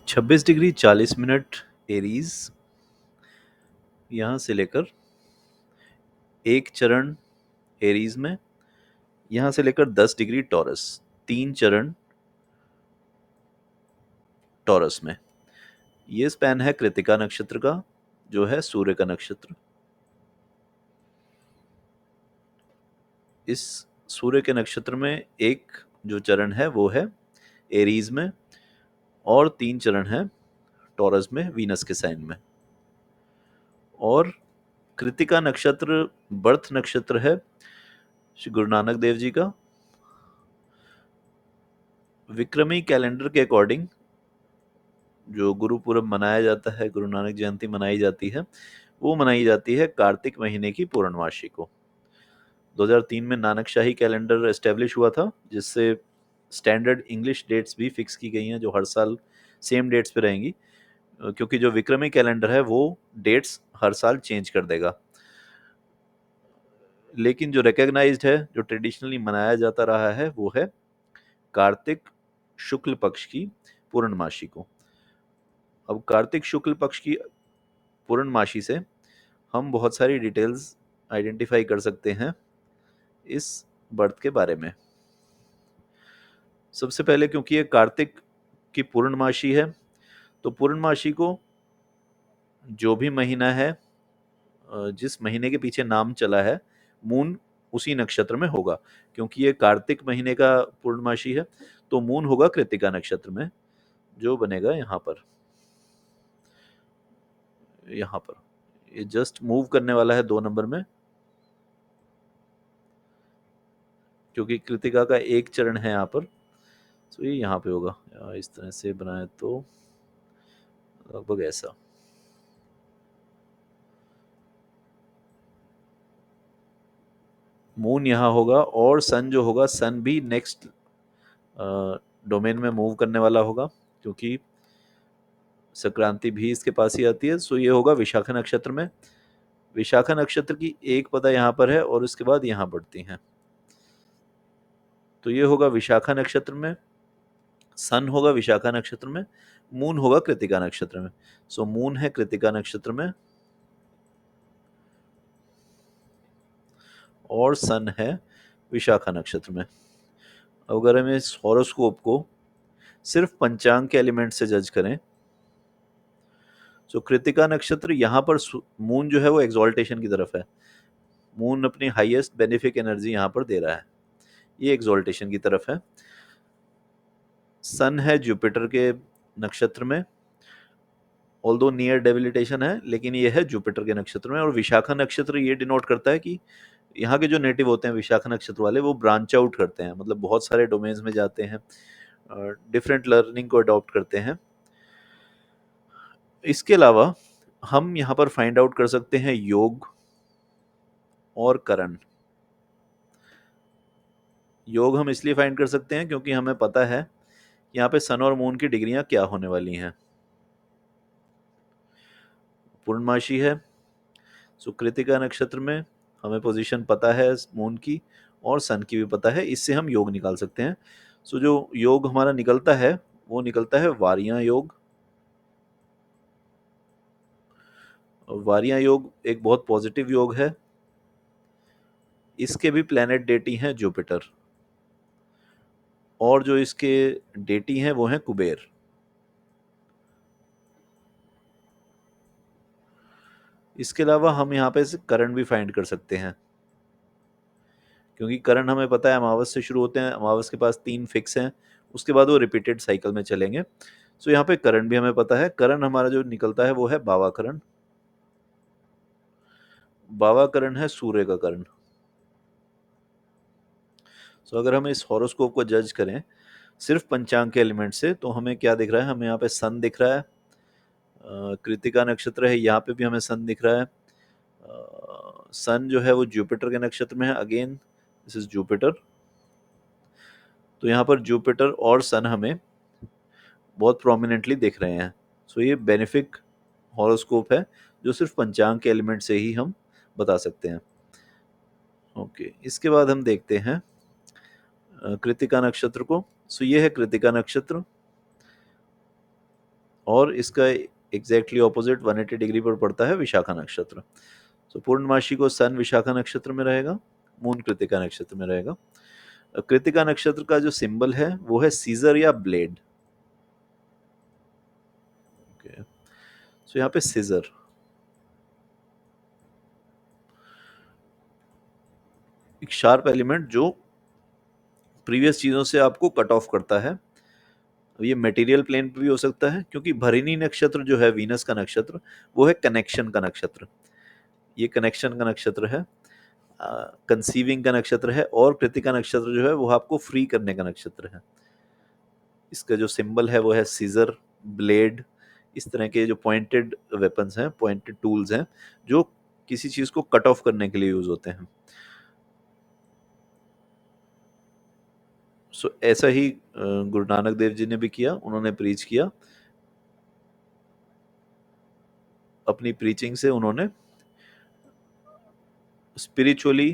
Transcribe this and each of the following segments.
26 degree 40 minute Aries, यहाँ से लेकर एक चरण एरीज में, यहाँ से लेकर 10 डिग्री टॉरस, 3 चरण टॉरस में। ये स्पैन है कृतिका नक्षत्र का, जो है सूर्य का नक्षत्र। इस सूर्य के नक्षत्र में एक जो चरण है वो है एरीज में, और 3 चरण है टॉरस में, वीनस के साइन में। और कृतिका नक्षत्र बर्थ नक्षत्र है श्री गुरु नानक देव जी का। विक्रमी कैलेंडर के अकॉर्डिंग जो गुरु पूरब मनाया जाता है, गुरु नानक जयंती मनाई जाती है, वो मनाई जाती है कार्तिक महीने की पूर्णमासी को। 2003 में नानक शाही कैलेंडर एस्टेब्लिश हुआ था, जिससे स्टैंडर्ड इंग्लिश डेट्स भी फिक्स की गई हैं, जो हर साल सेम डेट्स पे रहेंगी, क्योंकि जो विक्रमी कैलेंडर है वो डेट्स हर साल चेंज कर देगा। लेकिन जो रिकॉग्नाइज्ड है, जो ट्रेडिशनली मनाया जाता रहा है, वो है कार्तिक शुक्ल पक्ष की पूर्णमासी को। अब कार्तिक शुक्ल पक्ष की पूर्णमासी से हम बहुत सारी डिटेल्स आइडेंटिफाई कर सकते हैं इस बर्थ के बारे में। सबसे पहले, क्योंकि ये कार्तिक की पूर्णमासी है, तो पूर्णमासी को जो भी महीना है, जिस महीने के पीछे नाम चला है, मून उसी नक्षत्र में होगा। क्योंकि ये कार्तिक महीने का पूर्णमासी है, तो मून होगा कृतिका नक्षत्र में, जो बनेगा यहाँ पर। यहाँ पर ये जस्ट मूव करने वाला है 2 नंबर में, क्योंकि कृतिका का एक चरण है यहाँ पर, तो ये यहाँ पे होगा। इस तरह से बनाए तो लगभग ऐसा। मून यहाँ होगा, और सन जो होगा, सन भी नेक्स्ट डोमेन में मूव करने वाला होगा, क्योंकि संक्रांति भी इसके पास ही आती है। सो ये होगा विशाखा नक्षत्र में। विशाखा नक्षत्र की एक पदा यहाँ पर है, और उसके बाद यहाँ बढ़ती हैं, तो ये होगा विशाखा नक्षत्र में। सन होगा विशाखा नक्षत्र में, मून होगा कृतिका नक्षत्र में। सो मून है कृतिका नक्षत्र में, और सन है विशाखा नक्षत्र में। अगर हम इस हॉरोस्कोप को सिर्फ पंचांग के एलिमेंट से जज करें, तो कृतिका नक्षत्र यहाँ पर मून जो है वो एक्सॉल्टेशन की तरफ है। मून अपनी हाईएस्ट बेनिफिक एनर्जी यहाँ पर दे रहा है, ये एक्सॉल्टेशन की तरफ है। सन है जुपिटर के नक्षत्र में, ऑल्दो नियर डेबिलिटेशन है, लेकिन ये है जुपिटर के नक्षत्र में। और विशाखा नक्षत्र ये डिनोट करता है कि यहाँ के जो नेटिव होते हैं विशाखा नक्षत्र वाले, वो ब्रांच आउट करते हैं, मतलब बहुत सारे डोमेन्स में जाते हैं, डिफरेंट लर्निंग को अडॉप्ट करते हैं। इसके अलावा हम यहाँ पर फाइंड आउट कर सकते हैं योग और करण। योग हम इसलिए फाइंड कर सकते हैं क्योंकि हमें पता है यहाँ पे सन और मून की डिग्रियां क्या होने वाली हैं। पूर्णमासी है, सो कृतिका नक्षत्र में हमें पोजीशन पता है मून की, और सन की भी पता है, इससे हम योग निकाल सकते हैं। सो जो योग हमारा निकलता है वो निकलता है वारियां योग। वारियां योग एक बहुत पॉजिटिव योग है। इसके भी प्लैनेट डेटी हैं जुपिटर, और जो इसके डेटी हैं वो हैं कुबेर। इसके अलावा हम यहाँ पे करण भी फाइंड कर सकते हैं, क्योंकि करण हमें पता है अमावस से शुरू होते हैं, अमावस के पास 3 फिक्स हैं, उसके बाद वो रिपीटेड साइकिल में चलेंगे। सो यहाँ पे करण भी हमें पता है। करण हमारा जो निकलता है वो है बावा करण। बावा करण है सूर्य का करण। सो अगर हम इस हॉरोस्कोप को जज करें सिर्फ पंचांग के एलिमेंट से, तो हमें क्या दिख रहा है? हमें यहाँ पे सन दिख रहा है, कृतिका नक्षत्र है, यहाँ पे भी हमें सन दिख रहा है। सन जो है वो जुपिटर के नक्षत्र में है, अगेन दिस इज जुपिटर। तो यहाँ पर जुपिटर और सन हमें बहुत प्रोमिनेंटली दिख रहे हैं। सो ये बेनिफिक हॉरोस्कोप है, जो सिर्फ पंचांग के एलिमेंट से ही हम बता सकते हैं। ओके, इसके बाद हम देखते हैं कृतिका नक्षत्र को। सो ये है कृतिका नक्षत्र, और इसका एग्जैक्टली ऑपोजिट 180 डिग्री पर पड़ता है विशाखा नक्षत्र। तो पूर्णमासी को सन विशाखा नक्षत्र में रहेगा, मून कृतिका नक्षत्र में रहेगा। कृतिका नक्षत्र का जो सिंबल है वो है सीजर या ब्लेड। ओके, सो यहाँ पे सीजर, एक शार्प एलिमेंट जो प्रीवियस चीजों से आपको कट ऑफ करता है। ये मटेरियल प्लेन पे भी हो सकता है, क्योंकि भरिणी नक्षत्र जो है वीनस का नक्षत्र, वो है कनेक्शन का नक्षत्र। ये कनेक्शन का नक्षत्र है, कंसीविंग का नक्षत्र है, और कृतिका नक्षत्र जो है वो आपको फ्री करने का नक्षत्र है। इसका जो सिंबल है वो है सीजर, ब्लेड, इस तरह के जो पॉइंटेड वेपन्स हैं, पॉइंटेड टूल्स हैं, जो किसी चीज को कट ऑफ करने के लिए यूज होते हैं। सो ऐसा ही गुरु नानक देव जी ने भी किया, उन्होंने प्रीच किया। अपनी प्रीचिंग से उन्होंने स्पिरिचुअली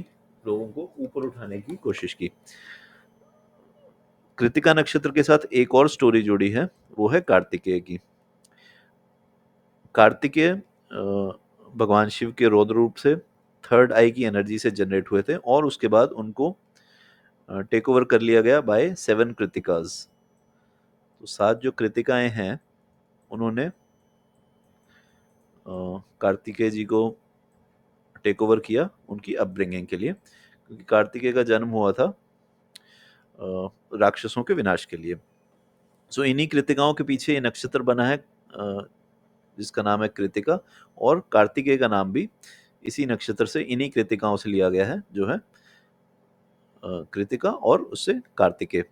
लोगों को ऊपर उठाने की कोशिश की। कृतिका नक्षत्र के साथ एक और स्टोरी जुड़ी है, वो है कार्तिकेय की। कार्तिकेय भगवान शिव के रौद्र रूप से थर्ड आई की एनर्जी से जनरेट हुए थे, और उसके बाद उनको टेक ओवर कर लिया गया बाय 7 कृतिकाज। तो 7 जो कृतिकाएं हैं, उन्होंने कार्तिकेय जी को टेक ओवर किया उनकी अपब्रिंगिंग के लिए, क्योंकि कार्तिकेय का जन्म हुआ था राक्षसों के विनाश के लिए। सो इन्हीं कृतिकाओं के पीछे ये नक्षत्र बना है, जिसका नाम है कृतिका, और कार्तिकेय का नाम भी इसी नक्षत्र से, इन्हीं कृतिकाओं से लिया गया है, जो है कृतिका और उससे कार्तिकेय।